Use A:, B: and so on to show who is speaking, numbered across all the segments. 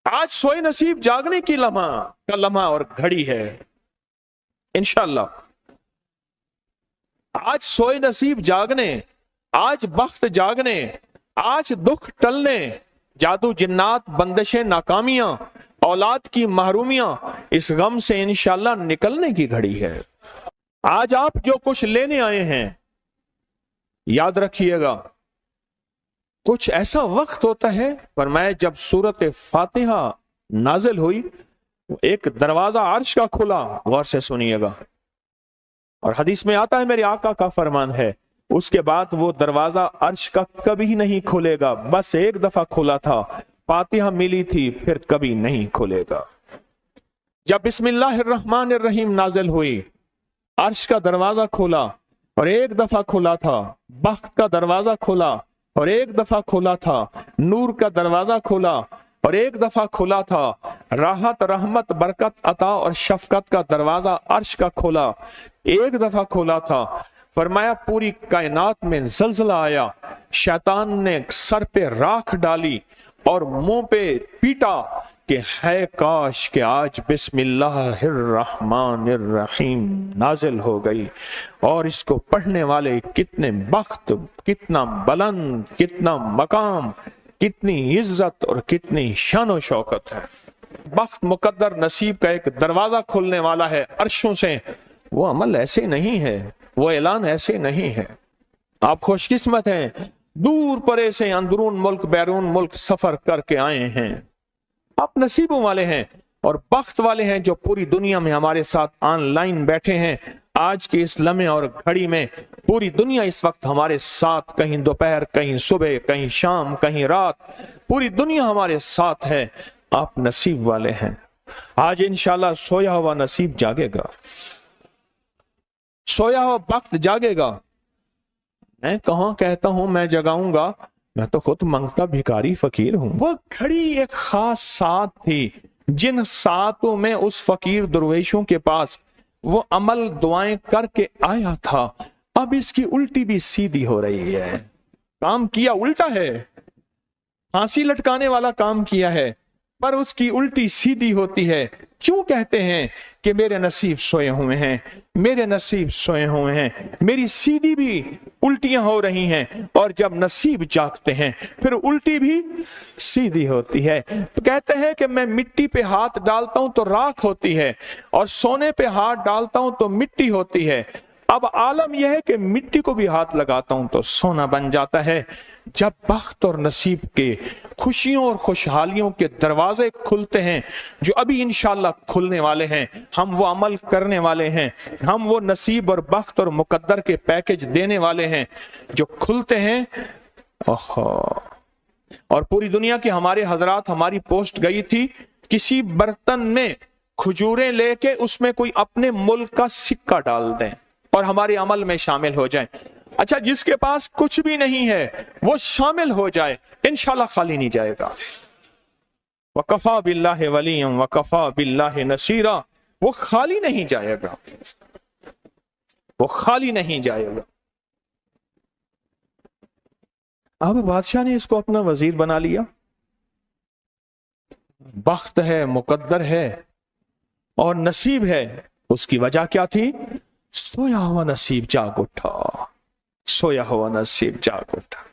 A: आज सोए नसीब जागने की लम्हा और घड़ी है इंशाअल्लाह। आज सोए नसीब जागने, आज बख्त जागने, आज दुख टलने, जादू जिन्नात बंदिशें नाकामियां, औलाद की महरूमियां, इस गम से इंशाअल्लाह निकलने की घड़ी है। आज आप जो कुछ लेने आए हैं, याद रखिएगा कुछ ऐसा वक्त होता है, फरमाया जब सूरत फातिहा नाजिल हुई, एक दरवाजा अर्श का खुला, गौर से सुनिएगा, और हदीस में आता है मेरे आका का फरमान है, उसके बाद वो दरवाजा अर्श का कभी नहीं खुलेगा, बस एक दफा खुला था, फातिहा मिली थी, फिर कभी नहीं खुलेगा। जब बिस्मिल्लाहिर्रहमानिर्रहीम नाजिल हुई, अर्श का दरवाजा खुला और एक दफा खुला था, बख्त का दरवाजा खुला और एक दफा खुला था, नूर का दरवाजा खुला और एक दफा खुला था, राहत रहमत बरकत अता और शफकत का दरवाजा अर्श का खुला, एक दफा खुला था। फरमाया पूरी कायनात में जलजला आया, शैतान ने सर पे राख डाली और मुंह पे पीटा कि है काश कि आज बिस्मिल्लाहिर्रहमानिर्रहीम नाजिल हो गई, और इसको पढ़ने वाले कितने बख्त, कितना बुलंद, कितना मकाम, कितनी इज्जत और कितनी शान शौकत है। बख्त मुकद्दर नसीब का एक दरवाजा खुलने वाला है अर्शों से। वो अमल ऐसे नहीं है, वो ऐलान ऐसे नहीं है। आप खुशकिस्मत हैं, दूर परे से अंदरून मुल्क बैरून मुल्क सफर करके आए हैं। आप नसीबों वाले हैं और बख्त वाले हैं जो पूरी दुनिया में हमारे साथ ऑनलाइन बैठे हैं। आज के इस लम्हे और घड़ी में पूरी दुनिया इस वक्त हमारे साथ, कहीं दोपहर, कहीं सुबह, कहीं शाम, कहीं रात, पूरी दुनिया हमारे साथ है। आप नसीब वाले हैं। आज इंशाल्लाह सोया हुआ नसीब जागेगा, सोया हुआ वक्त जागेगा। मैं कहाँ कहता हूं मैं जगाऊंगा, मैं तो खुद मंगता भिखारी फकीर हूं। वो घड़ी एक खास साथ थी, जिन सातों में उस फकीर दरवेशों के पास वो अमल दुआएं करके आया था, अब इसकी उल्टी भी सीधी हो रही है। काम किया उल्टा है, फांसी लटकाने वाला काम किया है, पर उसकी उल्टी सीधी होती है। क्यों कहते हैं कि मेरे नसीब सोए हुए हैं, मेरे नसीब सोए हुए हैं, मेरी सीधी भी उल्टियां हो रही हैं, और जब नसीब जागते हैं फिर उल्टी भी सीधी होती है। तो कहते हैं कि मैं मिट्टी पे हाथ डालता हूं तो राख होती है, और सोने पे हाथ डालता हूं तो मिट्टी होती है। अब आलम यह है कि मिट्टी को भी हाथ लगाता हूं तो सोना बन जाता है। जब बख्त और नसीब के खुशियों और खुशहालियों के दरवाजे खुलते हैं, जो अभी इंशाल्लाह खुलने वाले हैं, हम वो अमल करने वाले हैं, हम वो नसीब और बख्त और मुकद्दर के पैकेज देने वाले हैं जो खुलते हैं। और पूरी दुनिया की हमारे हजरात, हमारी पोस्ट गई थी, किसी बर्तन में खजूरें लेके उसमें कोई अपने मुल्क का सिक्का डाल दें और हमारे अमल में शामिल हो जाए। अच्छा, जिसके पास कुछ भी नहीं है वो शामिल हो जाए, इंशाल्लाह खाली नहीं जाएगा। वकफा बिल्लाहि वलिय्यन वकफा बिल्लाहि नसीरा, वो खाली नहीं जाएगा, वो खाली नहीं जाएगा। अब बादशाह ने इसको अपना वजीर बना लिया। बख्त है, मुकद्दर है और नसीब है। उसकी वजह क्या थी? सोया हुआ नसीब जाग उठा, सोया हुआ नसीब जाग उठा।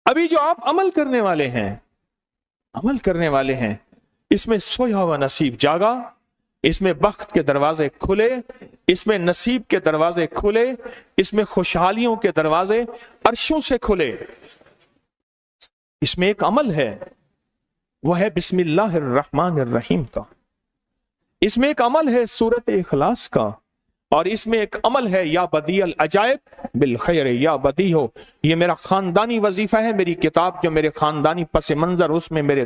A: अभी जो आप अमल करने वाले हैं, अमल करने वाले हैं, इसमें सोया हुआ नसीब जागा, इसमें बख्त के दरवाजे खुले, इसमें नसीब के दरवाजे खुले, इसमें खुशहालियों के दरवाजे अर्शों से खुले। इसमें एक अमल है, वह है बिस्मिल्लाहिर्रहमानिर्रहीम का। इसमें एक अमल है सूरत इखलास का, और इसमें एक अमल है या बदीअल अजायब बिल खैर या बदी हो। ये मेरा खानदानी वजीफा है, मेरी किताब जो मेरे खानदानी पस मंजर, उसमें मेरे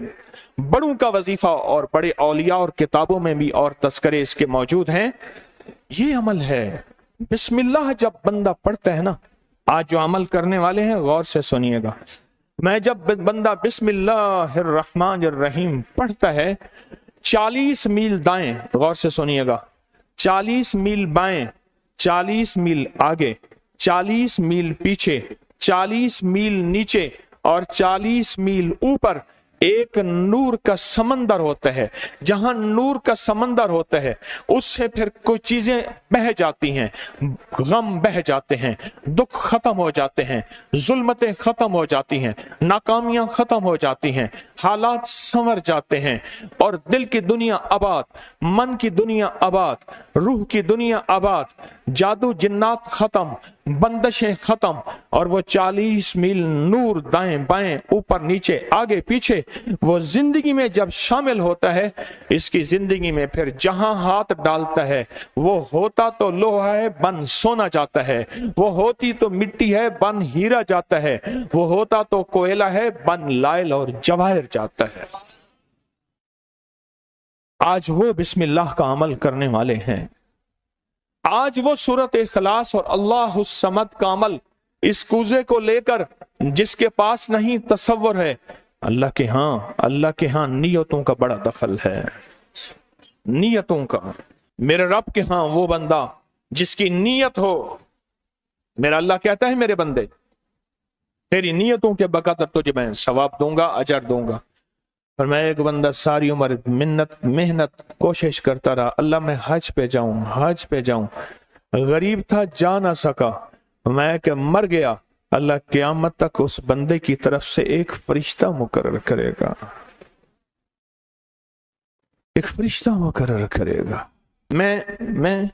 A: बड़ों का वजीफा और बड़े औलिया और किताबों में भी और तस्करे इसके मौजूद हैं। ये अमल है बिस्मिल्लाह। जब बंदा पढ़ता है ना, आज जो अमल करने वाले हैं गौर से सुनिएगा, मैं जब बंदा बिस्मिल्लाहिर्रहमानिर्रहीम पढ़ता है, 40 मील दाएं, गौर से सुनिएगा, 40 मील बाएं, 40 मील आगे, 40 मील पीछे, 40 मील नीचे और 40 मील ऊपर एक नूर का समंदर होता है, जहां नूर का समंदर होता है उससे फिर कुछ चीजें बह जाती हैं, गम बह जाते हैं, दुख खत्म हो जाते हैं, जुल्मतें खत्म हो जाती हैं, नाकामियां खत्म हो जाती हैं, हालात संवर जाते हैं और दिल की दुनिया आबाद, मन की दुनिया आबाद, रूह की दुनिया आबाद, जादू जिन्नात खत्म, बंदशें खत्म और वो 40 मील नूर दाएं बाएं ऊपर नीचे आगे पीछे वो जिंदगी में जब शामिल होता है, इसकी जिंदगी में फिर जहां हाथ डालता है वो होता तो लोहा है बन सोना जाता है, वो होती तो मिट्टी है बन हीरा जाता है, वो होता तो कोयला है बन लाइल और जवाहिर जाता है। आज वो बिस्मिल्लाह का अमल करने वाले हैं, आज वो सूरत इखलास और अल्लाह समद का अमल इस कूजे को लेकर जिसके पास नहीं तसव्वुर है, अल्लाह के हां नियतों का बड़ा दखल है, नियतों का। मेरे रब के हां वो बंदा जिसकी नीयत हो, मेरा अल्लाह कहता है मेरे बंदे तेरी नियतों के बकदर तुझे मैं सवाब दूंगा, अजर दूंगा। और मैं एक बंदा सारी उम्र मेहनत कोशिश करता रहा, अल्लाह मैं हज पे जाऊं, गरीब था जा ना सका, मैं क्या मर गया, अल्लाह क़यामत तक उस बंदे की तरफ से एक फरिश्ता मुकर्रर करेगा, एक फरिश्ता मुकर्रर करेगा। मैं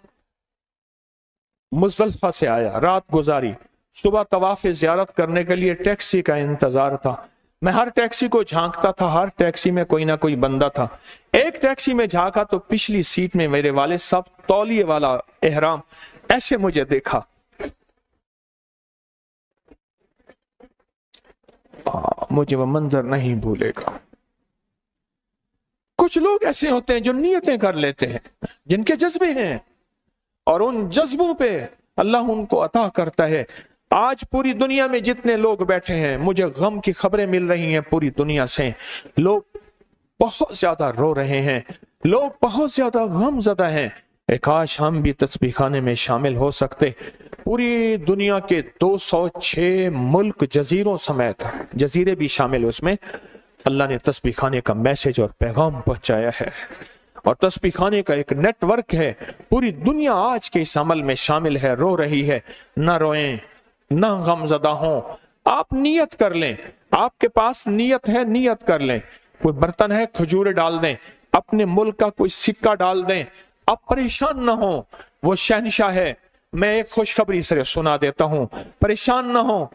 A: मुज़दलिफ़ा से आया, रात गुजारी, सुबह तवाफ़ ज़ियारत करने के लिए टैक्सी का इंतजार था। मैं हर टैक्सी को झांकता था, हर टैक्सी में कोई ना कोई बंदा था। एक टैक्सी में झांका तो पिछली सीट में मेरे वाले साहब तौलिए वाला एहराम, ऐसे मुझे देखा, मुझे वो मंजर नहीं भूलेगा। कुछ लोग ऐसे होते हैं जो नियतें कर लेते हैं, जिनके जज्बे हैं और उन जज्बों पे अल्लाह उनको अता करता है। आज पूरी दुनिया में जितने लोग बैठे हैं, मुझे गम की खबरें मिल रही हैं पूरी दुनिया से, लोग बहुत ज्यादा रो रहे हैं, लोग बहुत ज्यादा गमज़दा हैं। काश हम भी तस्बीह खाने में शामिल हो सकते। पूरी दुनिया के 206 मुल्क जजीरों समेत, जजीरे भी शामिल, उसमें अल्लाह ने तस्बीह खाने का मैसेज और पैगाम पहुंचाया है और तस्बीह खाने का एक नेटवर्क है। पूरी दुनिया आज के इस अमल में शामिल है, रो रही है। ना रोएं, ना गमज़दा हों, आप नियत कर लें, आपके पास नियत है, नियत कर लें। कोई बर्तन है, खजूरें डाल दें, अपने मुल्क का कोई सिक्का डाल दें, आप परेशान ना हो, वो शहंशाह है। मैं एक खुशखबरी से सुना देता हूं, परेशान ना हो,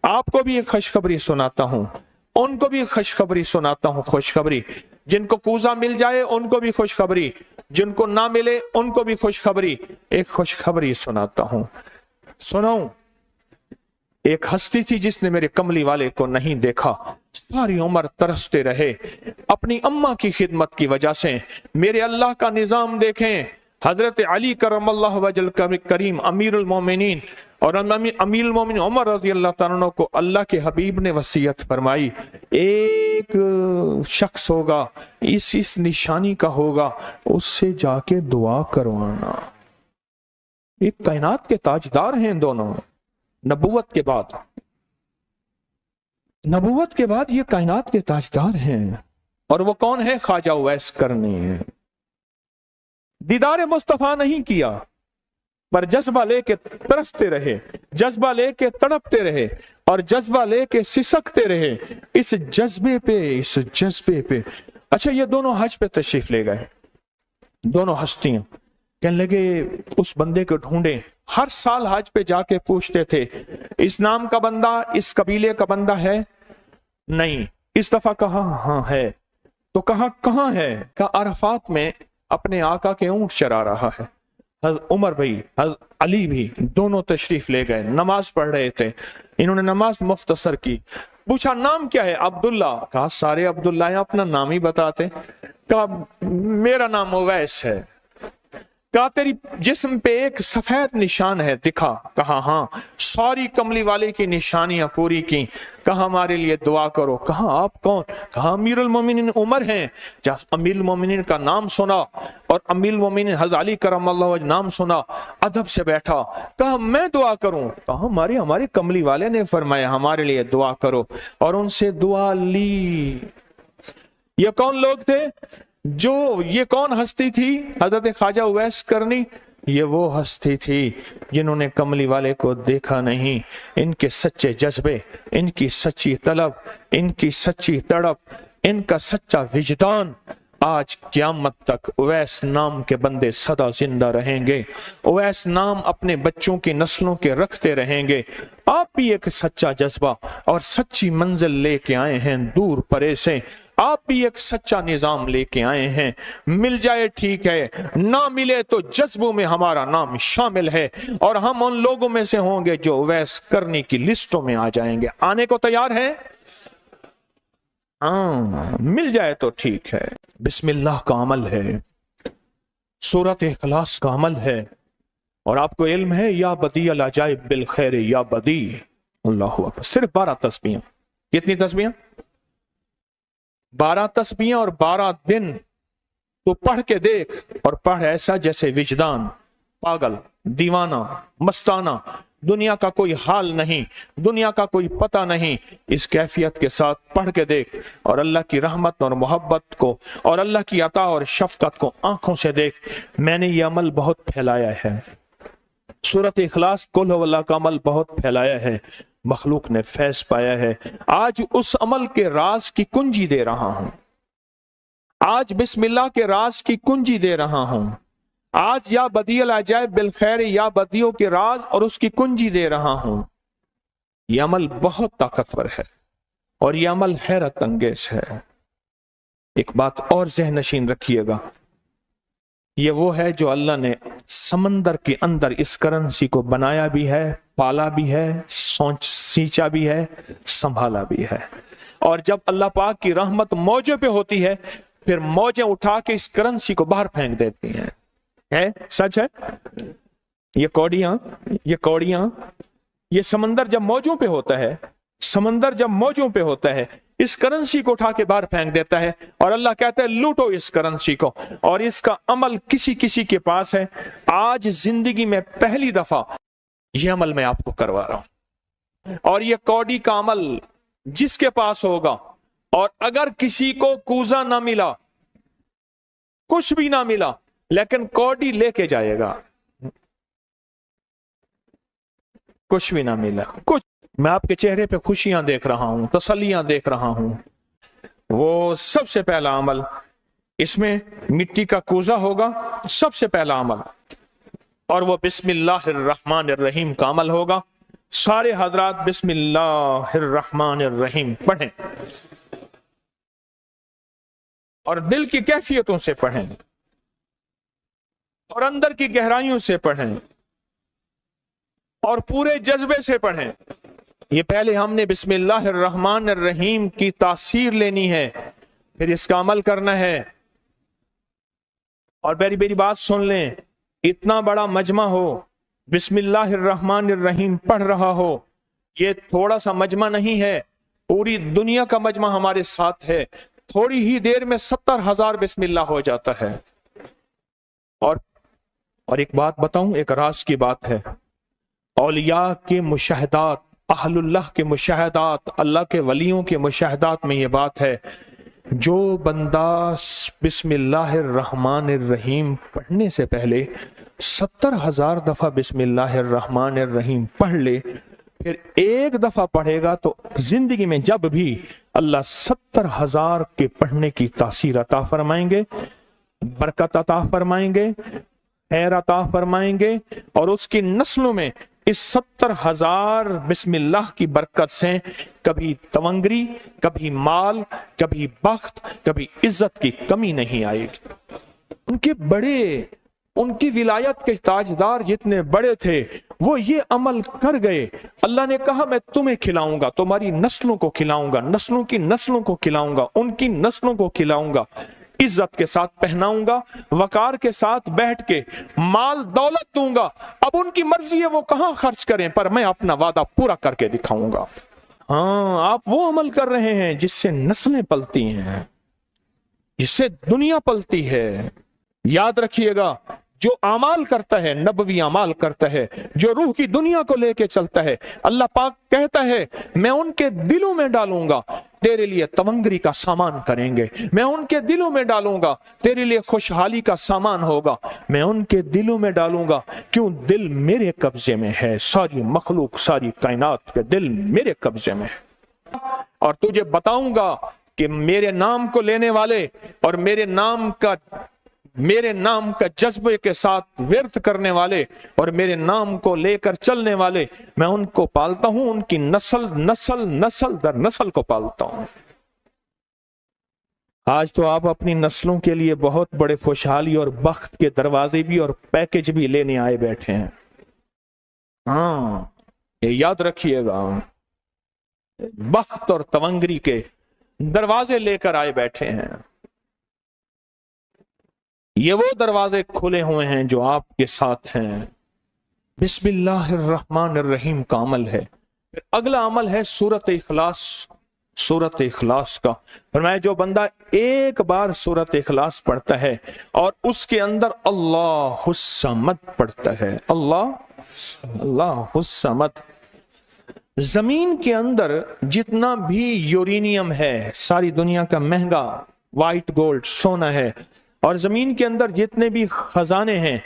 A: आपको भी एक खुशखबरी सुनाता हूं, उनको भी खुशखबरी सुनाता हूं। खुशखबरी, जिनको कूजा मिल जाए उनको भी खुशखबरी, जिनको ना मिले उनको भी खुशखबरी। एक खुशखबरी सुनाता हूं, सुनाऊं। एक हस्ती थी जिसने मेरे कमली वाले को नहीं देखा, सारी उम्र तरसते रहे अपनी अम्मा की खिदमत की वजह से। मेरे अल्लाह का निजाम देखें, हजरत अली करमल्लाहु वजल करीम अमीरुल मोमिनीन और अमीरुल मोमिनीन उमर रज़ी अल्लाह तआला अन्हु को अल्लाह के हबीब ने वसीयत फरमाई, एक शख्स होगा, इस निशानी का होगा, उससे जाके दुआ करवाना। एक कायनात के ताजदार हैं दोनों, नबूवत के बाद ये कायनात के ताजदार हैं। और वो कौन है? ख्वाजा उवैस करनी है। दीदार मुस्तफा नहीं किया, पर जज्बा लेके तरसते रहे, जज्बा लेके तड़पते रहे और जज्बा लेके सिसकते रहे। इस जज्बे पे अच्छा, ये दोनों हज पे तशरीफ ले गए, दोनों हस्तियां। कहने लगे उस बंदे को ढूंढे। हर साल हज पे जाके पूछते थे, इस नाम का बंदा, इस कबीले का बंदा है? नहीं। इस दफा कहा हाँ है। तो कहा कहाँ है? कहा अरफात में अपने आका के ऊंट चरा रहा है। उमर भाई, अली भी, दोनों तशरीफ ले गए, नमाज पढ़ रहे थे। इन्होंने नमाज मुख्तसर की। पूछा नाम क्या है? अब्दुल्ला। कहा सारे अब्दुल्ला हैं, अपना नाम ही बताते। कहा मेरा नाम उवैस है। कहा तेरी जिस्म पे एक सफेद निशान है, दिखा। कहा हाँ। सारी कमली वाले की निशानियां पूरी की। कहा हमारे लिए दुआ करो। कहा आप कौन? कहा अमीरुल मोमिनीन उमर हैं। जब अमीरुल मोमिनीन का नाम सुना और अमीरुल मोमिनीन हज़रत अली करमल्लाहु वजह नाम सुना, अदब से बैठा। कहा मैं दुआ करूं? कहा हमारे कमली वाले ने फरमाया हमारे लिए दुआ करो। और उनसे दुआ ली। یہ کون لوگ تھے؟ یہ کون ہستی تھی؟ حضرت خواجہ اویس کرنی، یہ وہ ہستی تھی جنہوں نے کملی والے کو دیکھا نہیں۔ ان کے سچے جذبے، ان کی سچی طلب، ان کی سچی تڑپ، ان کا سچا وجدان، آج قیامت تک اویس نام کے بندے سدا زندہ رہیں گے۔ اویس نام اپنے بچوں کی نسلوں کے رکھتے رہیں گے۔ آپ بھی ایک سچا جذبہ اور سچی منزل لے کے آئے ہیں دور پرے سے، آپ بھی ایک سچا نظام لے کے آئے ہیں۔ مل جائے ٹھیک ہے، نہ ملے تو جذبوں میں ہمارا نام شامل ہے، اور ہم ان لوگوں میں سے ہوں گے جو اویس کرنی کی لسٹوں میں آ جائیں گے۔ آنے کو تیار ہیں؟ مل جائے تو ٹھیک ہے۔ بسم اللہ کا عمل ہے، سورۃ اخلاص کا عمل ہے، اور آپ کو علم ہے یا بدیع العجائب بالخیر یا بدیع۔ اللہ اکبر۔ صرف 12 تسبیحاں۔ کتنی تسبیحاں؟ 12 تسبیحاں اور 12 دن۔ تو پڑھ کے دیکھ، اور پڑھ ایسا جیسے وجدان پاگل، دیوانہ، مستانہ، دنیا کا کوئی حال نہیں، دنیا کا کوئی پتہ نہیں، اس کیفیت کے ساتھ پڑھ کے دیکھ، اور اللہ کی رحمت اور محبت کو اور اللہ کی عطا اور شفقت کو آنکھوں سے دیکھ۔ میں نے یہ عمل بہت پھیلایا ہے، سورۃ اخلاص قل هو اللہ کا عمل بہت پھیلایا ہے، مخلوق نے فیض پایا ہے۔ آج اس عمل کے راز کی کنجی دے رہا ہوں، آج بسم اللہ کے راز کی کنجی دے رہا ہوں، آج یا بدیع العجائب بالخیر یا بدیعوں کے راز اور اس کی کنجی دے رہا ہوں۔ یہ عمل بہت طاقتور ہے، اور یہ عمل حیرت انگیز ہے۔ ایک بات اور ذہن نشین رکھیے گا، یہ وہ ہے جو اللہ نے سمندر کے اندر اس کرنسی کو بنایا بھی ہے، پالا بھی ہے، سینچا بھی ہے، سنبھالا بھی ہے، اور جب اللہ پاک کی رحمت موجوں پہ ہوتی ہے، پھر موجیں اٹھا کے اس کرنسی کو باہر پھینک دیتی ہیں۔ ہے سچ ہے؟ یہ کوڑیاں، یہ سمندر جب موجوں پہ ہوتا ہے، سمندر جب موجوں پہ ہوتا ہے، اس کرنسی کو اٹھا کے باہر پھینک دیتا ہے، اور اللہ کہتا ہے لوٹو اس کرنسی کو، اور اس کا عمل کسی کسی کے پاس ہے۔ آج زندگی میں پہلی دفعہ یہ عمل میں آپ کو کروا رہا ہوں، اور یہ کوڑی کا عمل جس کے پاس ہوگا، اور اگر کسی کو کوزہ نہ ملا، کچھ بھی نہ ملا، لیکن کوڑی لے کے جائے گا، کچھ بھی نہ ملا کچھ، میں آپ کے چہرے پہ خوشیاں دیکھ رہا ہوں، تسلیاں دیکھ رہا ہوں، وہ سب سے پہلا عمل، اس میں مٹی کا کوزہ ہوگا، سب سے پہلا عمل، اور وہ بسم اللہ الرحمن الرحیم کا عمل ہوگا۔ سارے حضرات بسم اللہ الرحمن الرحیم پڑھیں، اور دل کی کیفیتوں سے پڑھیں، اور اندر کی گہرائیوں سے پڑھیں، اور پورے جذبے سے پڑھیں۔ یہ پہلے ہم نے بسم اللہ الرحمن الرحیم کی تاثیر لینی ہے، پھر اس کا عمل کرنا ہے۔ اور میری بات سن لیں، اتنا بڑا مجمع ہو، بسم اللہ الرحمن الرحیم پڑھ رہا ہو، یہ تھوڑا سا مجمع نہیں ہے، پوری دنیا کا مجمع ہمارے ساتھ ہے، تھوڑی ہی دیر میں 70,000 بسم اللہ ہو جاتا ہے۔ اور ایک بات بتاؤں، ایک راز کی بات ہے، اولیاء کے مشاہدات، اہل اللہ کے مشاہدات، اللہ کے ولیوں کے مشاہدات میں یہ بات ہے، جو بندہ بسم اللہ الرحمن الرحیم پڑھنے سے پہلے 70,000 دفعہ بسم اللہ الرحمن الرحیم پڑھ لے، پھر ایک دفعہ پڑھے گا تو زندگی میں جب بھی اللہ 70,000 کے پڑھنے کی تاثیر عطا فرمائیں گے، برکت عطا فرمائیں گے، خیر عطا فرمائیں گے، اور اس کی نسلوں میں اس 70,000 بسم اللہ کی برکت سے کبھی تونگری، کبھی مال، کبھی بخت، کبھی عزت کی کمی نہیں آئے گی۔ ان کی ولایت کے تاجدار جتنے بڑے تھے، وہ یہ عمل کر گئے، اللہ نے کہا میں تمہیں کھلاؤں گا، تمہاری نسلوں کو کھلاؤں گا، نسلوں کی نسلوں کو کھلاؤں گا، ان کی نسلوں کو کھلاؤں گا، عزت کے ساتھ پہناؤں گا، وقار کے ساتھ بیٹھ کے مال دولت دوں گا، اب ان کی مرضی ہے وہ کہاں خرچ کریں، پر میں اپنا وعدہ پورا کر کے دکھاؤں گا۔ ہاں، آپ وہ عمل کر رہے ہیں جس سے نسلیں پلتی ہیں، جس سے دنیا پلتی ہے۔ یاد رکھیے گا، جو اعمال کرتا ہے، نبوی اعمال کرتا ہے، جو روح کی دنیا کو لے کے چلتا ہے، اللہ پاک کہتا ہے میں ان کے دلوں میں ڈالوں گا तेरे लिए तवंगरी का सामान करेंगे, मैं उनके दिलों में डालूंगा, तेरे लिए खुशहाली का सामान होगा, मैं उनके दिलों में डालूंगा। क्यों? दिल मेरे कब्जे में है, सारी मखलूक, सारी कायनात के दिल मेरे कब्जे में है। और तुझे बताऊंगा कि मेरे नाम को लेने वाले और मेरे नाम का जज्बे के साथ व्यर्थ करने वाले और मेरे नाम को लेकर चलने वाले, मैं उनको पालता हूं, उनकी नस्ल दर नस्ल को पालता हूं। आज तो आप अपनी नस्लों के लिए बहुत बड़े खुशहाली और बख्त के दरवाजे भी और पैकेज भी लेने आए बैठे हैं। हाँ, ये याद रखिएगा, बख्त और तवंगरी के दरवाजे लेकर आए बैठे हैं। ये वो दरवाजे खुले हुए हैं जो आपके साथ हैं। बिस्मिल्लाहिर्रहमानिर्रहीम का अमल है। फिर अगला अमल है सूरत इखलास। सूरत इखलास का फरमाया, जो बंदा एक बार सूरत इखलास पढ़ता है और उसके अंदर अल्लाहुस समद पढ़ता है, अल्लाहुस समद। जमीन के अंदर जितना भी यूरेनियम है, सारी दुनिया का महंगा व्हाइट गोल्ड सोना है, और जमीन के अंदर जितने भी खजाने हैं,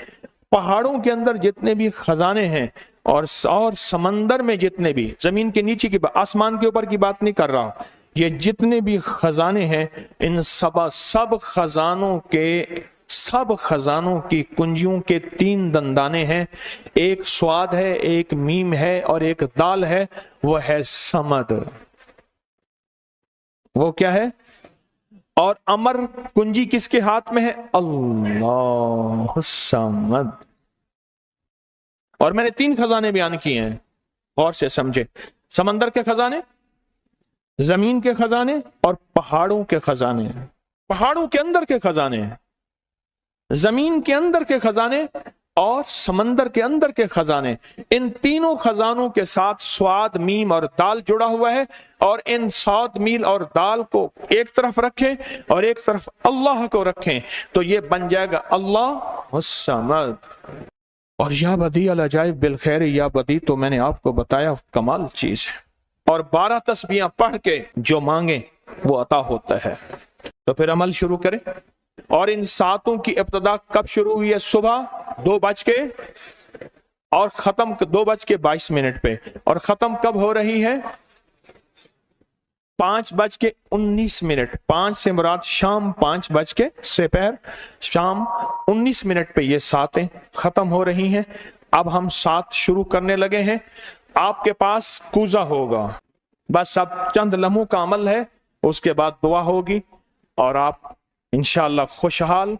A: पहाड़ों के अंदर जितने भी खजाने हैं, और समंदर में जितने भी, जमीन के नीचे की, आसमान के ऊपर की बात नहीं कर रहा, ये जितने भी खजाने हैं, इन सब खजानों की कुंजियों के 3 दंदाने हैं। एक स्वाद है, एक मीम है और एक दाल है, वो है समद। वो क्या है? और अमर कुंजी किसके हाथ में है? अल्लाह समद। और मैंने 3 खजाने बयान किए हैं, और से समझे। समंदर के खजाने, जमीन के खजाने और पहाड़ों के खजाने। पहाड़ों के अंदर के खजाने, जमीन के अंदर के खजाने और समंदर के अंदर के खजाने। इन तीनों खजानों के साथ स्वाद, मीम और दाल जुड़ा हुआ है। और इन स्वाद, मील और दाल को एक तरफ रखें और एक तरफ अल्लाह को रखें, तो ये बन जाएगा अल्लाह समद। और या बदी अल अजाइब बिल खैर, या बदी तो मैंने आपको बताया कमाल चीज है। और 12 तस्बीहां पढ़ के जो मांगे वो अता होता है। तो फिर अमल शुरू करें। और इन 7 की इब्तिदा कब शुरू हुई है? सुबह 2 बज के और खत्म 2 बज के 22 मिनट पे। और खत्म कब हो रही है? 5 बज के 19 मिनट। 5 से मुराद शाम 5 बज के सेपहर शाम 19 मिनट पे ये 7 खत्म हो रही हैं। अब हम 7 शुरू करने लगे हैं। आपके पास कूजा होगा, बस अब चंद लम्हों का अमल है, उसके बाद दुआ होगी और आप इंशाअल्लाह खुशहाल,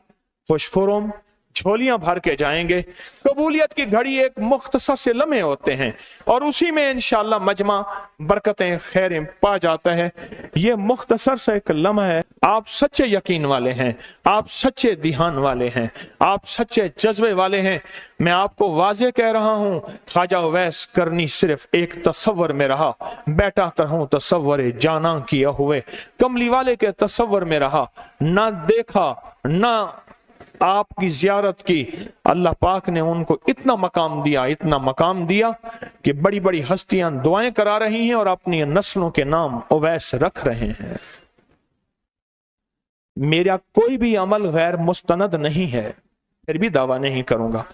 A: खुशखुरम, झोलियां भर के जाएंगे। कबूलियत की घड़ी एक मुख्तसर से लम्हे होते हैं और उसी में इंशाअल्लाह मजमा बरकतें, खैरें पा जाता है। ये मुख्तसर से एक लम्हा है। आप सच्चे यकीन वाले हैं, आप सच्चे ध्यान वाले हैं, आप सच्चे जज्बे वाले हैं। मैं आपको वाजे कह रहा हूं, ख्वाजा उवैस करनी सिर्फ एक तसव्वुर में रहा, बैठा तरहूं तसव्वुर जाना किया हुए। कमली वाले के तसव्वुर में रहा, ना देखा ना आपकी जियारत की। अल्लाह पाक ने उनको इतना मकाम दिया कि बड़ी बड़ी हस्तियां दुआएं करा रही हैं और अपनी नस्लों के नाम उवैस रख रहे हैं। मेरा कोई भी अमल गैर मुस्तनद नहीं है, फिर भी दावा नहीं करूंगा।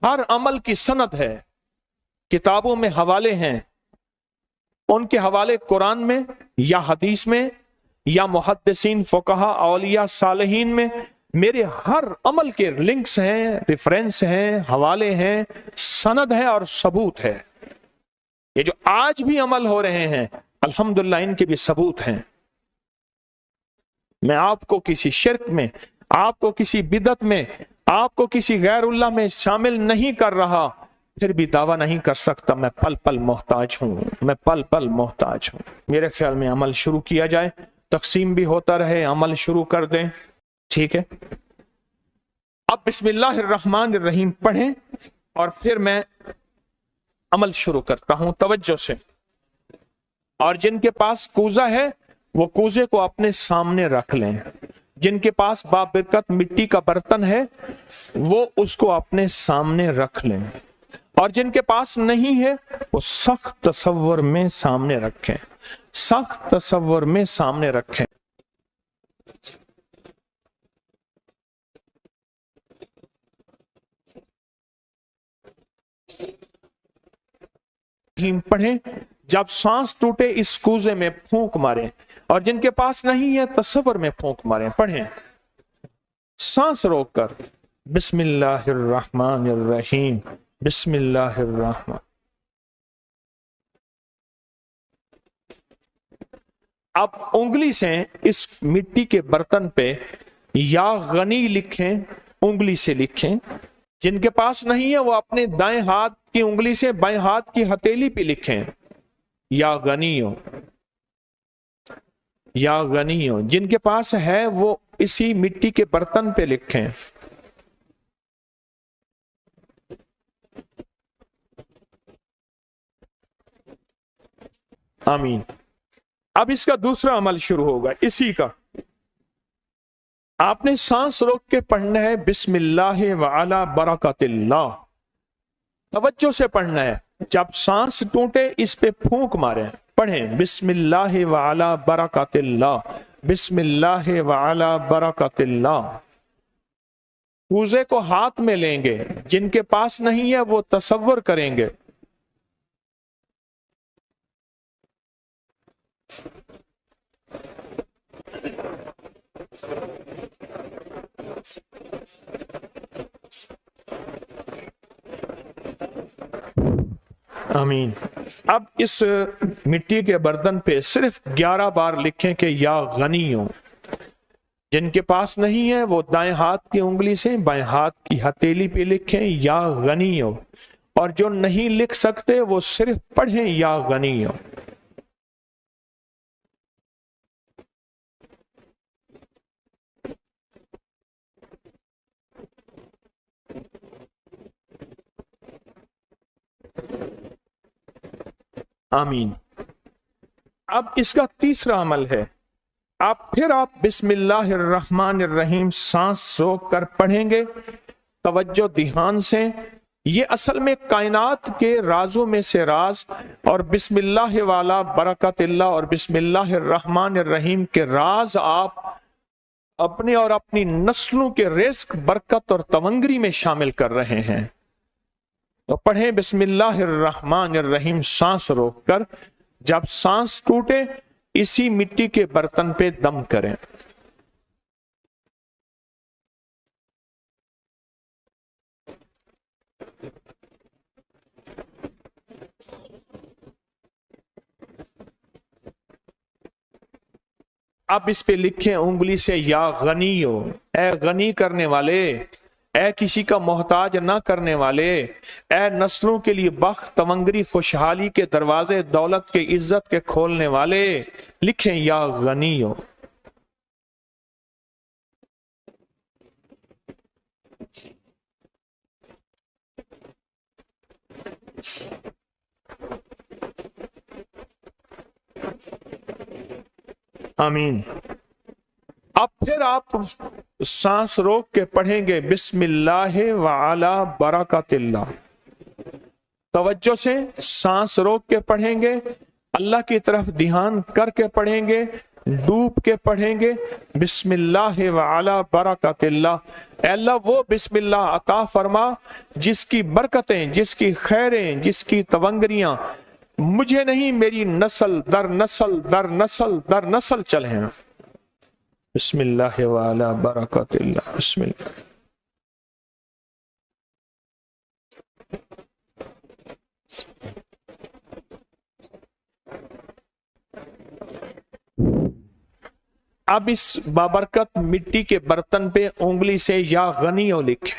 A: हर अमल की सनद है, किताबों में हवाले हैं, उनके हवाले कुरान में या हदीस में या मुहद्दिसीन, फुकहा, औलिया, सालिहीन में मेरे हर अमल के लिंक्स हैं, रेफरेंस हैं, हवाले हैं, सनद है और सबूत है। ये जो आज भी अमल हो रहे हैं अल्हम्दुलिल्लाह इनके भी सबूत हैं। मैं आपको किसी शिर्क में, आपको किसी बिदत में, आपको किसी गैरुल्लाह में शामिल नहीं कर रहा, फिर भी दावा नहीं कर सकता मैं पल पल मोहताज हूं, मैं पल पल मोहताज हूं। मेरे ख्याल में अमल शुरू किया जाए, तकसीम भी होता रहे, अमल शुरू कर दें, ठीक है। अब बिस्मिल्लाहिर्रहमानिर्रहीम पढ़ें और फिर मैं अमल शुरू करता हूं तवज्जो से। और जिनके पास कूजा है वो कूजे को अपने सामने रख लें। जिनके पास बाबरकत मिट्टी का बर्तन है वो उसको अपने सामने रख लें। और जिनके पास नहीं है वो सख्त तसव्वुर में सामने रखें, सख्त तसव्वुर में सामने रखें। पढ़ें, जब सांस टूटे इस कूजे में फूंक मारें, और जिनके पास नहीं है तसव्वुर में फूंक मारें। पढ़ें सांस रोककर, बिस्मिल्लाहिर्रहमानिर्रहीम, बिस्मिल्लाहिर्रहमान। अब उंगली से इस मिट्टी के बर्तन पे या गनी लिखें, उंगली से लिखें। जिनके पास नहीं है वो अपने दाएं हाथ की उंगली से बाएं हाथ की हथेली पे लिखें, या गनियो, या गनियो। जिनके पास है वो इसी मिट्टी के बर्तन पे लिखें। आमीन। अब इसका दूसरा अमल शुरू होगा इसी का। आपने सांस रोक के पढ़ना है, बिस्मिल्लाह व अला बरकतिल्लाह। तवज्जो से पढ़ना है, जब सांस टूटे इस पे फूंक मारे। पढ़ें बिस्मिल्लाह व अला बरकतिल्लाह, बिस्मिल्लाह व अला बरकतिल्लाह। कूजे को हाथ में लेंगे, जिनके पास नहीं है वो तसव्वुर करेंगे। आमीन। अब इस मिट्टी के बर्तन पे सिर्फ 11 बार लिखें कि या गनी हो। जिनके पास नहीं है वो दाएं हाथ की उंगली से बाएं हाथ की हथेली पे लिखें, या गनी हो। और जो नहीं लिख सकते वो सिर्फ पढ़ें, या गनी हो। आमीन। अब इसका तीसरा अमल है, आप बिस्मिल्लाहिर्रहमानिर्रहीम सांस रोक कर पढ़ेंगे, तवज्जो ध्यान से। ये असल में कायनात के राजों में से राज, और बिस्मिल्लाह वाला बरकतिल्लाह और बिस्मिल्लाहिर्रहमानिर्रहीम के राज आप अपने और अपनी नस्लों के रिस्क, बरकत और तवंगरी में शामिल कर रहे हैं। तो पढ़ें बिस्मिल्लाहिर्रहमानिर्रहीम सांस रोककर, जब सांस टूटे इसी मिट्टी के बर्तन पे दम करें। अब इस पे लिखें उंगली से, या गनी हो, ए गनी करने वाले, ए किसी का मोहताज ना करने वाले, ए नस्लों के लिए बख्त, तमंगरी, खुशहाली के दरवाजे, दौलत के, इज्जत के खोलने वाले। लिखें या गनी हो। आमीन। अब फिर आप सांस रोक के पढ़ेंगे बिस्मिल्लाह व अला बरकतिल्लाह। तवज्जो से सांस रोक के पढ़ेंगे, अल्लाह की तरफ ध्यान करके पढ़ेंगे, डूब के पढ़ेंगे। बिस्मिल्लाह व अला बरकतिल्लाह। अल्लाह वो बिस्मिल्लाह अता फरमा जिसकी बरकतें, जिसकी खैरें, जिसकी तवंगरियां मुझे नहीं, मेरी नस्ल दर नस्ल दर नस्ल दर नस्ल चले हैं। बिस्मिल्लाह व अला बरकतिल्लाह। बिस्मिल्लाह। अब इस बाबरकत मिट्टी के बर्तन पे उंगली से या गनियो लिखे।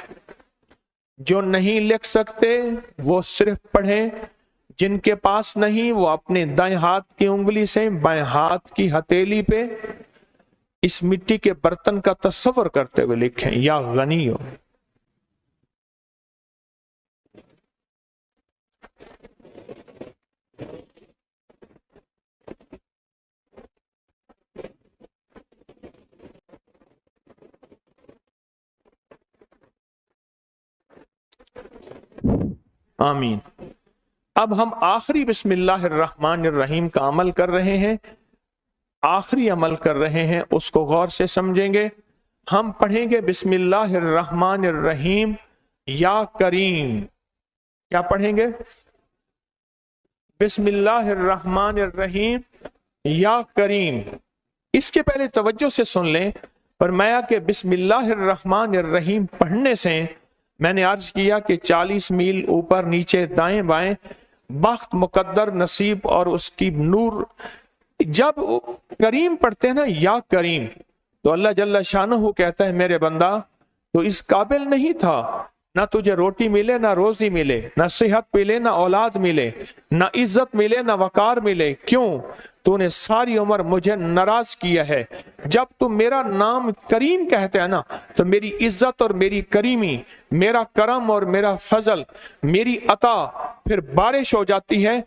A: जो नहीं लिख सकते वो सिर्फ पढ़ें, जिनके पास नहीं वो अपने दाएं हाथ की उंगली से बाएं हाथ की हथेली पे इस मिट्टी के बर्तन का तस्वर करते हुए लिखें, या गनियो। आमीन। अब हम आखिरी बिस्मिल्लाहिर्रहमानिर्रहीम का अमल कर रहे हैं, आखिरी अमल कर रहे हैं, उसको गौर से समझेंगे। हम पढ़ेंगे बिस्मिल्लाहिर्रहमानिर्रहीम या करीम। क्या पढ़ेंगे? बिस्मिल्लाहिर्रहमानिर्रहीम या करीम। इसके पहले तवज्जो से सुन लें, फरमाया कि बिस्मिल्लाहिर्रहमानिर्रहीम पढ़ने से, मैंने अर्ज किया कि 40 मील ऊपर नीचे दाएं बाएं बख्त, मुकद्दर, नसीब और उसकी नूर। जब करीम पढ़ते हैं ना, या करीम, तो अल्लाह जल्ला शानहू कहता है मेरे बंदा तो इस काबिल नहीं था, ना तुझे रोटी मिले, ना रोजी मिले, ना सेहत मिले, ना औलाद मिले, ना इज्जत मिले, ना वकार मिले। क्यों? तूने सारी उम्र मुझे नाराज किया है। जब तू मेरा नाम करीम कहते हैं ना, तो मेरी इज्जत और मेरी करीमी, मेरा करम और मेरा फजल, मेरी अता फिर बारिश हो जाती है।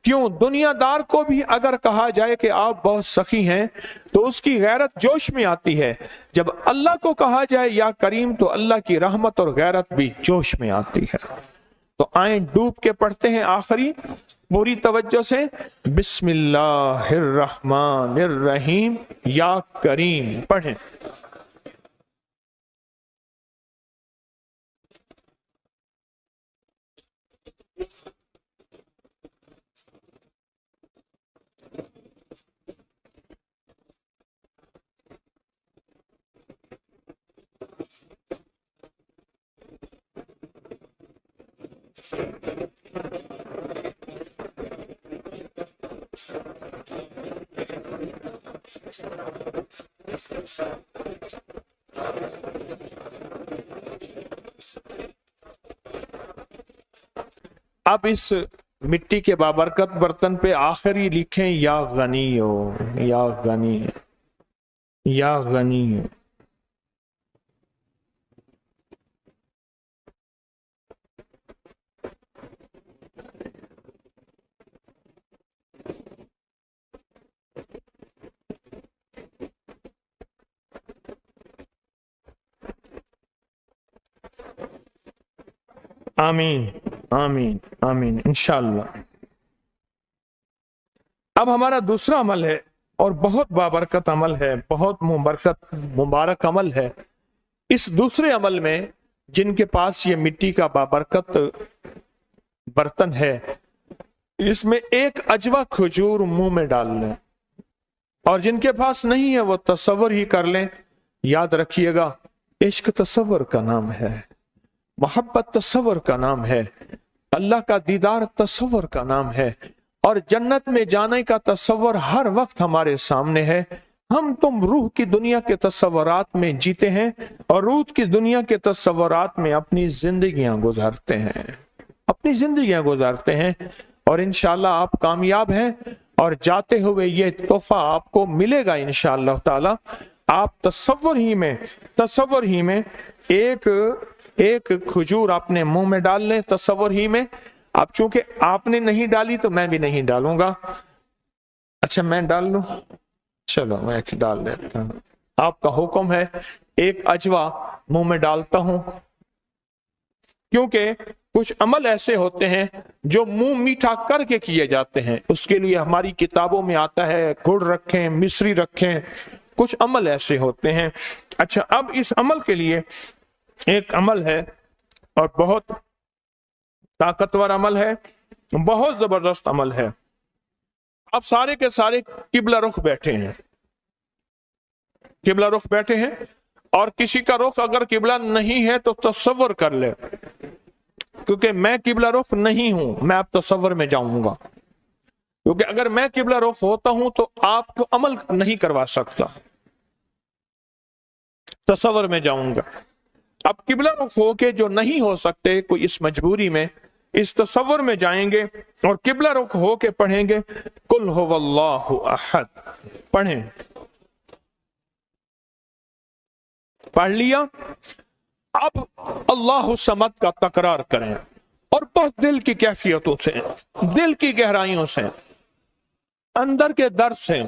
A: क्यों? दुनियादार को भी अगर कहा जाए कि आप बहुत सखी हैं तो उसकी गैरत जोश में आती है। जब अल्लाह को कहा जाए या करीम, तो अल्लाह की रहमत और गैरत भी जोश में आती है। तो आए डूब के पढ़ते हैं आखिरी पूरी तवज्जो से, बिस्मिल्लाहिर्रहमानिर्रहीम या करीम पढ़ें। अब इस मिट्टी के बाबरकत बर्तन पे आखिरी लिखें या गनी हो, या गनी, या गनी। आमीन आमीन आमीन इंशाअल्लाह। अब हमारा दूसरा अमल है और बहुत बाबरकत अमल है, बहुत मुबारक अमल है। इस दूसरे अमल में जिनके पास ये मिट्टी का बाबरकत बर्तन है, इसमें एक अजवा खजूर मुंह में डाल लें, और जिनके पास नहीं है वो तसव्वुर ही कर लें। याद रखिएगा, इश्क तसव्वुर का नाम है, मोहब्बत तसव्वुर का नाम है, अल्लाह का दीदार तसव्वुर का नाम है, और जन्नत में जाने का तसव्वुर हर वक्त हमारे सामने है। हम तुम रूह की दुनिया के तसव्वुरात में जीते हैं और रूह की दुनिया के तसव्वुरात में अपनी जिंदगियां गुजारते हैं, अपनी जिंदगियां गुजारते हैं। और इंशाअल्लाह आप कामयाब हैं और जाते हुए ये तोहफा आपको मिलेगा इंशाअल्लाह ताला। आप तसव्वुर ही में एक खजूर अपने मुंह में डाल लें, तसव्वुर ही में। अब चूंकि आपने नहीं डाली तो मैं भी नहीं डालूंगा। अच्छा मैं डाल लूं? चलो मैं डाल देता हूं, आपका हुक्म है। एक अजवा मुंह में डालता हूं, क्योंकि कुछ अमल ऐसे होते हैं जो मुंह मीठा करके किए जाते हैं। उसके लिए हमारी किताबों में आता है गुड़ रखें, मिश्री रखें, कुछ अमल ऐसे होते हैं। अच्छा, अब इस अमल के लिए एक अमल है और बहुत ताकतवर अमल है, बहुत जबरदस्त अमल है। अब सारे के सारे किबला रुख बैठे हैं, किबला रुख बैठे हैं, और किसी का रुख अगर किबला नहीं है तो तसव्वुर कर ले, क्योंकि मैं किबला रुख नहीं हूं, मैं अब तसव्वुर में जाऊंगा। क्योंकि अगर मैं किबला रुख होता हूं तो आपको अमल नहीं करवा सकता, तसव्वुर में जाऊंगा। अब किबला रुख हो के जो नहीं हो सकते, कोई इस मजबूरी में इस तसव्वुर में जाएंगे और किबला रुख हो के पढ़ेंगे कुल हुवल्लाहु अहद। पढ़ें, पढ़ लिया। अब अल्लाहु समद का तकरार करें और बहुत दिल की कैफियतों से, दिल की गहराइयों से, अंदर के दर्द से।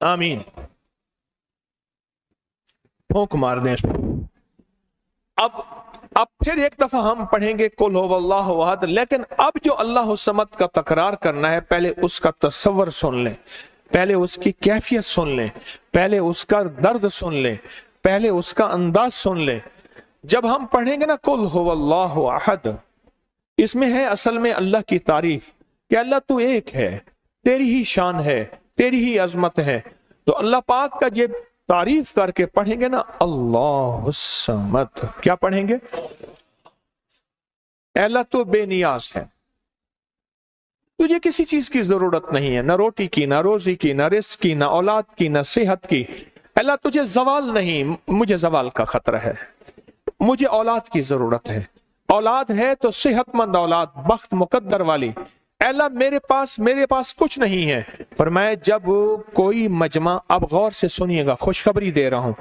A: आमीन। फूंक मार दें इसमें। अब फिर एक दफा हम पढ़ेंगे कुल हुवल्लाहु अहद, लेकिन अब जो अल्लाह समद का तकरार करना है, पहले उसका तसव्वुर सुन लें, पहले उसकी कैफियत सुन लें, पहले उसका दर्द सुन लें, पहले उसका अंदाज सुन लें। जब हम पढ़ेंगे ना कुल हुवल्लाहु अहद, इसमें है असल में अल्लाह की तारीफ कि अल्लाह तू एक है, तेरी ही शान है, तेरी ही अजमत है। तो अल्लाह पाक का ये तारीफ करके पढ़ेंगे ना, अल्लाह समद, क्या पढ़ेंगे? अल्लाह तो बेनियाज है, तुझे किसी चीज की जरूरत नहीं है, ना रोटी की, ना रोजी की, ना रिस्क की, ना औलाद की, ना सेहत की। अल्लाह तुझे जवाल नहीं, मुझे जवाल का खतरा है, मुझे औलाद की जरूरत है, औलाद है तो सेहतमंद औलाद, बख्त मुकद्दर वाली। अल्लाह मेरे पास कुछ नहीं है। फरमाया जब कोई मजमा, अब गौर से सुनिएगा, खुशखबरी दे रहा हूं,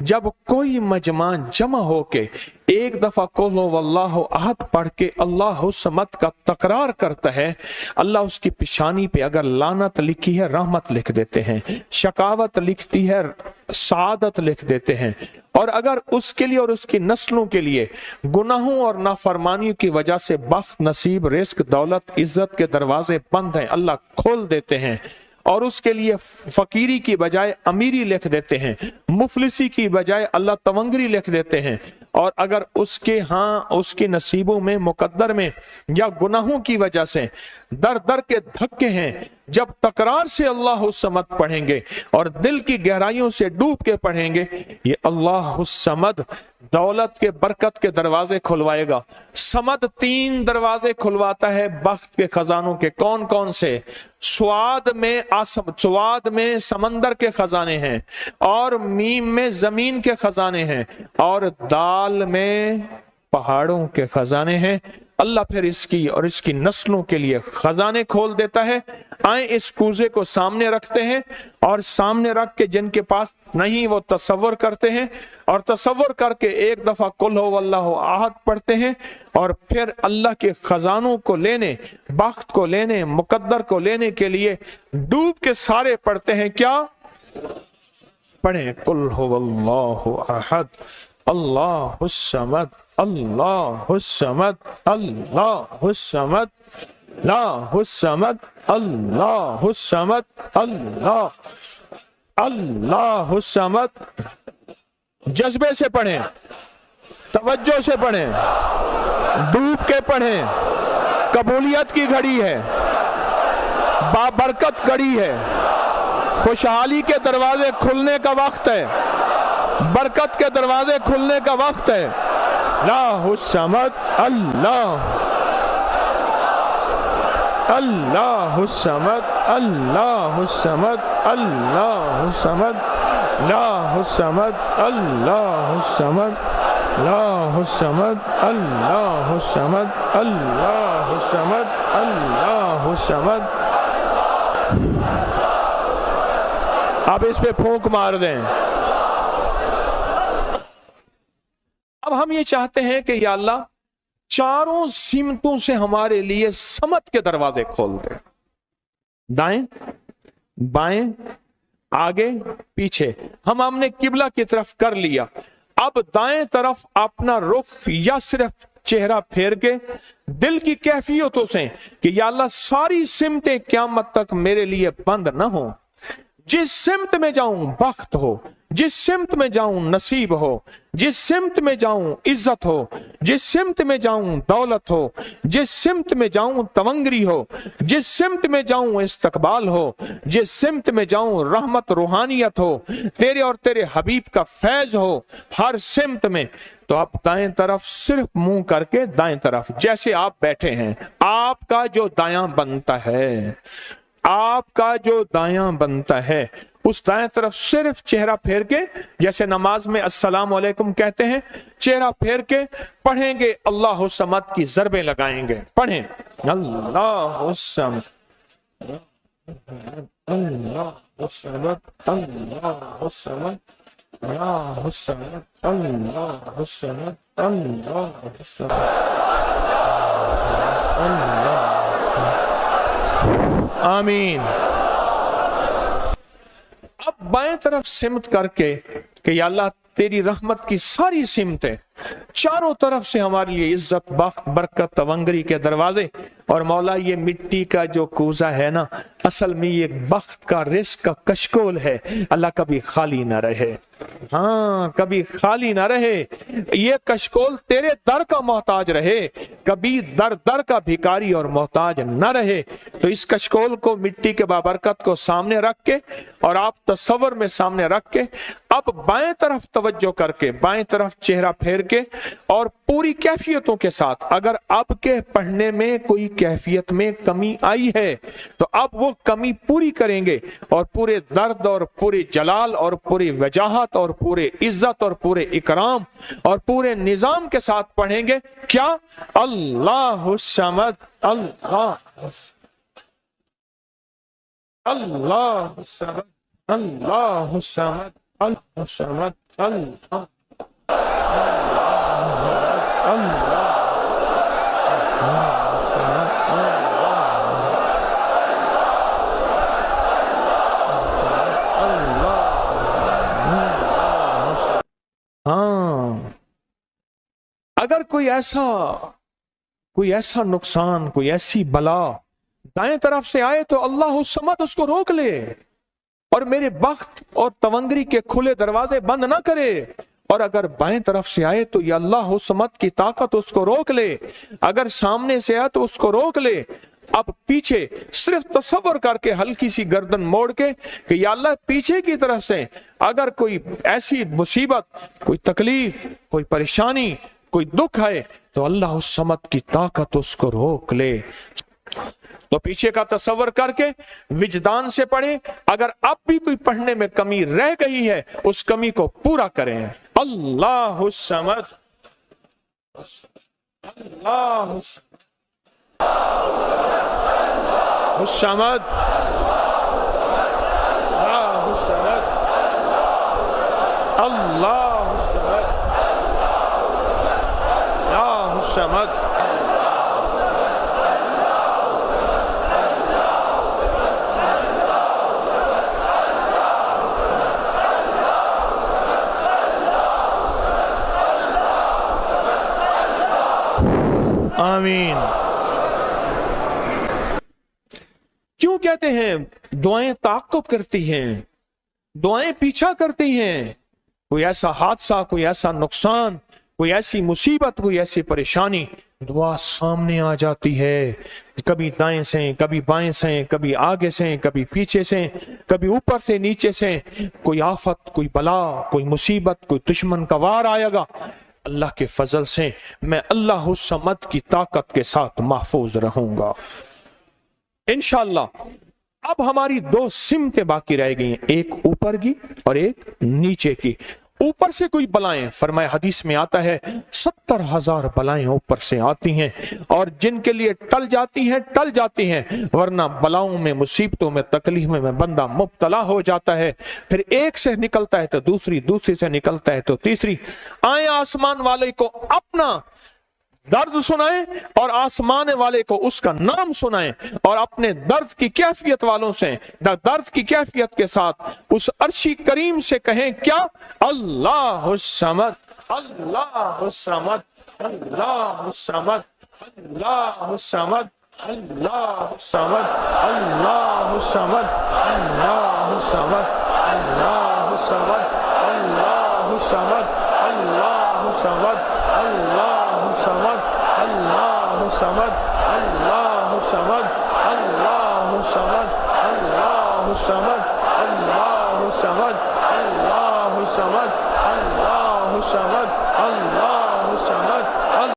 A: जब कोई मजमा जमा होके एक दफा कुल हुवल्लाहु अहद पढ़ के अल्लाह समद का तकरार करता है, अल्लाह उसकी पेशानी पे अगर लानत लिखी है रहमत लिख देते हैं, शकावत लिखती है सादत लिख देते हैं, और अगर उसके लिए और उसकी नस्लों के लिए गुनाहों और नाफरमानियों की वजह से बख्त, नसीब, रिस्क, दौलत, इज्जत के दरवाजे बंद हैं, अल्लाह खोल देते हैं, और उसके लिए फकीरी की बजाय अमीरी लिख देते हैं, मुफलिसी की बजाय अल्लाह तवंगरी लिख देते हैं। और अगर उसके नसीबों में, मुकद्दर में या गुनाहों की वजह से दर दर के धक्के हैं, जब तकरार से अल्लाह समद पढ़ेंगे और दिल की गहराइयों से डूब के पढ़ेंगे, ये अल्लाह समद दौलत के, बरकत के दरवाजे खुलवाएगा। समद 3 दरवाजे खुलवाता है बख्त के खजानों के। कौन कौन से? स्वाद में समंदर के खजाने हैं, और मीम में जमीन के खजाने हैं, और दाल में पहाड़ों के खजाने हैं। अल्लाह फिर इसकी और इसकी नस्लों के लिए खजाने खोल देता है। आए इस कूजे को सामने रखते हैं, और सामने रख के जिनके पास नहीं वो तसव्वुर करते हैं, और तसव्वुर करके एक दफा कुल हुवल्लाहु अहद पढ़ते हैं, और फिर अल्लाह के खजानों को लेने, बख्त को लेने, मुकद्दर को लेने के लिए डूब के सारे पढ़ते हैं। क्या पढ़े? कुल हुवल्लाहु अहद, अल्लाहुस समद, अल्लाहुस समद, अल्लाहुस समद, अल्लाहुस समद, अल्लाहुस समद, अल्लाहुस समद। जज्बे से पढ़ें, तवज्जो से पढ़ें, डूब के पढ़ें। कबूलियत की घड़ी है, बाबरकत घड़ी है, खुशहाली के दरवाजे खुलने का वक्त है, बरकत के दरवाजे खुलने का वक्त है। अल्लाहुस समद, अल्लाहुस समद, अल्लाहुस समद, अल्लाहुस समद, अल्लाहुस समद, अल्लाहुस समद, अल्लाहुस समद, अल्लाहुस समद, अल्लाहुस समद, अल्लाहुस समद। अब इस पे फूंक मार दें। अब हम ये चाहते हैं कि या अल्लाह चारों सिमतों से हमारे लिए समत के दरवाजे खोल दे, दाएं बाएं आगे पीछे। हमने किबला की तरफ कर लिया, अब दाएं तरफ अपना रुख या सिर्फ चेहरा फेर के दिल की कैफियतों से कि या अल्लाह सारी सिमतें क़यामत तक मेरे लिए बंद ना हो। जिस सिमत में जाऊं बख्त हो, जिस सिमत में जाऊं नसीब हो, जिस सिमत में जाऊं इज्जत हो, जिस सिमत में जाऊं दौलत हो, जिस सिमत में जाऊं तवंगरी हो, जिस सिमत में जाऊं इस्तकबाल हो, जिस सिमत में जाऊं रहमत रूहानियत हो, तेरे और तेरे हबीब का फैज हो, हर सिमत में। तो आप दाएं तरफ सिर्फ मुंह करके दाएं तरफ, जैसे आप बैठे हैं, आपका जो दायां बनता है, आपका जो दायां बनता है, उस दाएं तरफ सिर्फ चेहरा फेर के, जैसे नमाज में अस्सलाम अलैकुम कहते हैं, चेहरा फेर के पढ़ेंगे, अल्लाह समद की ज़रबें लगाएंगे। पढ़ें अल्लाह समद, अल्लाह समद, अल्लाह समद, अल्लाह समद, अल्लाह समद, अल्लाह समद, अल्लाह। आमीन। اب بائیں طرف سمت کر کے کہ یا اللہ تیری رحمت کی ساری سمتیں، چاروں طرف سے ہمارے لیے عزت، بخت، برکت، تونگری کے دروازے، اور مولا یہ مٹی کا جو کوزہ ہے نا، اصل میں یہ بخت کا، رزق کا کشکول ہے، اللہ کبھی خالی نہ رہے، ہاں کبھی خالی نہ رہے، یہ کشکول تیرے در کا محتاج رہے، کبھی در در کا بھکاری اور محتاج نہ رہے۔ تو اس کشکول کو، مٹی کے بابرکت کو سامنے رکھ کے، اور آپ تصور میں سامنے رکھ کے، اب بائیں طرف توجہ کر کے، بائیں طرف چہرہ پھیر کے، اور پوری کیفیتوں کے ساتھ، اگر اب کے پڑھنے میں کوئی کیفیت میں کمی آئی ہے تو اب وہ کمی پوری کریں گے، اور پورے درد اور پورے جلال اور پوری وجاہت اور پورے عزت اور پورے اکرام اور پورے نظام کے ساتھ پڑھیں گے۔ کیا؟ اللہ الصمد، اللہ اللہ الصمد، اللہ الصمد، اللہ الصمد، اللہ ہاں، اگر کوئی ایسا نقصان، کوئی ایسی بلا دائیں طرف سے آئے تو اللہ الصمد اس کو روک لے، اور میرے بخت اور تونگری کے کھلے دروازے بند نہ کرے۔ اور اگر بائیں طرف سے آئے تو یہ اللہ الصمد کی طاقت اس کو روک لے، اگر سامنے سے آئے تو اس کو روک لے۔ اب پیچھے صرف تصور کر کے ہلکی سی گردن موڑ کے کہ یا اللہ پیچھے کی طرف سے اگر کوئی ایسی مصیبت، کوئی تکلیف، کوئی پریشانی، کوئی دکھ ہے تو اللہ الصمد کی طاقت اس کو روک لے۔ تو پیچھے کا تصور کر کے وجدان سے پڑھیں، اگر اب بھی کوئی پڑھنے میں کمی رہ گئی ہے اس کمی کو پورا کریں۔ اللہ الصمد، اللہ الصمد، اللہ الصمد، اللہ الصمد، اللہ الصمد۔ آمین۔ کیوں کہتے ہیں دعائیں تعاقب کرتی ہیں، دعائیں پیچھا کرتی ہیں؟ کوئی ایسا حادثہ، کوئی ایسا نقصان، کوئی ایسی مصیبت، کوئی ایسی پریشانی، دعا سامنے آ جاتی ہے، کبھی دائیں سے، کبھی بائیں سے، کبھی آگے سے، کبھی پیچھے سے، کبھی اوپر سے نیچے سے، کوئی آفت، کوئی بلا، کوئی مصیبت، کوئی دشمن کا وار آئے گا، اللہ کے فضل سے میں اللہ الصمد کی طاقت کے ساتھ محفوظ رہوں گا انشاءاللہ۔ اب ہماری دو سمتیں باقی رہ گئی ہیں، ایک اوپر کی اور ایک نیچے کی۔ اوپر سے کوئی بلائیں، فرمایا حدیث میں آتا ہے 70,000 بلائیں اوپر سے آتی ہیں، اور جن کے لیے ٹل جاتی ہیں، ورنہ بلاؤں میں، مصیبتوں میں، تکلیفوں میں بندہ مبتلا ہو جاتا ہے، پھر ایک سے نکلتا ہے تو دوسری سے نکلتا ہے تو تیسری۔ آئیں آسمان والے کو اپنا درد سنائیں اور آسمان والے کو اس کا نام سنائیں، اور اپنے درد کی کیفیت والوں سے، درد کی کیفیت کے ساتھ اس عرشی کریم سے کہیں کیا؟ اللہ الصمد، اللہ الصمد، اللہ الصمد، اللہ الصمد، اللہ الصمد، اللہ الصمد، اللہ الصمد، اللہ الصمد، اللہ الصمد، اللہ الصمد، اللہ الصمد، اللہ الصمد، اللہ الصمد، اللہ الصمد، اللہ الصمد، اللہ الصمد، اللہ الصمد، اللہ الصمد، اللہ الصمد، اللہ